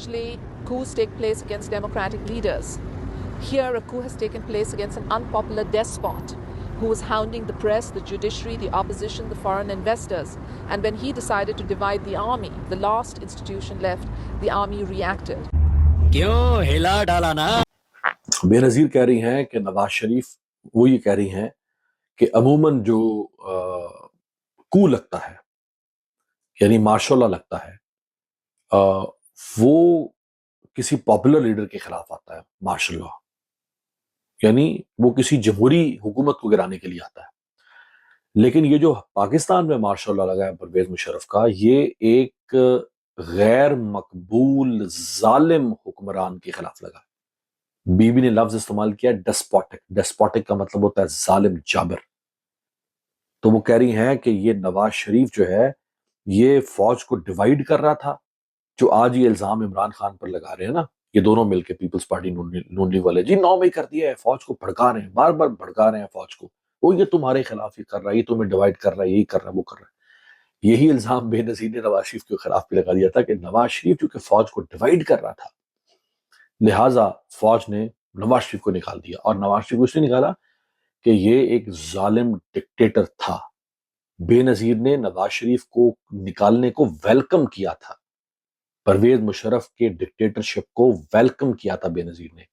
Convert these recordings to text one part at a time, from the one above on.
usually coups take place against democratic leaders. Here, a coup has taken place against an unpopular despot who was hounding the press, the judiciary, the opposition, the foreign investors. And when he decided to divide the army, the last institution left, the army reacted. کیوں ہلا ڈالا نا. بے نظیر کہہ رہی ہیں کہ نواز شریف وہ یہ کہہ رہی ہیں کہ عموماً جو کو لگتا ہے یعنی ماشاء اللہ لگتا ہے وہ کسی پاپولر لیڈر کے خلاف آتا ہے. ماشاء اللہ یعنی وہ کسی جمہوری حکومت کو گرانے کے لیے آتا ہے. لیکن یہ جو پاکستان میں ماشاء اللہ لگا ہے پرویز مشرف کا، یہ ایک غیر مقبول ظالم حکمران کے خلاف لگا. بی بی نے لفظ استعمال کیا ڈسپوٹک. ڈسپوٹک کا مطلب ہوتا ہے ظالم جابر. تو وہ کہہ رہی ہیں کہ یہ نواز شریف جو ہے یہ فوج کو ڈیوائیڈ کر رہا تھا، جو آج یہ الزام عمران خان پر لگا رہے ہیں نا، یہ دونوں مل کے پیپلز پارٹی نون لیگ والے، جی 9 مئی کر دیا ہے، فوج کو بھڑکا رہے ہیں، بار بار بھڑکا رہے ہیں فوج کو، وہ یہ تمہارے خلاف یہ کر رہا ہے، یہ تمہیں ڈیوائیڈ کر رہا ہے، یہی کر رہا ہے، وہ کر رہا ہے. یہی الزام بے نظیر نے نواز شریف کے خلاف بھی لگا دیا تھا کہ نواز شریف چونکہ فوج کو ڈیوائیڈ کر رہا تھا لہٰذا فوج نے نواز شریف کو نکال دیا. اور نواز شریف کو اس نے نکالا کہ یہ ایک ظالم ڈکٹیٹر تھا. بے نظیر نے نواز شریف کو نکالنے کو ویلکم کیا تھا، پرویز مشرف کے ڈکٹیٹرشپ کو ویلکم کیا تھا بے نظیر نے.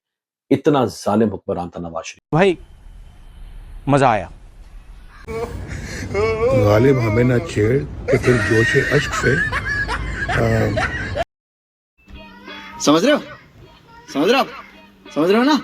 اتنا ظالم حکمران تھا نواز شریف. بھائی مزہ آیا. غالب ہمیں نہ چھیڑ کہ پھر جوش اشک سے سمجھ رہے ہو نا؟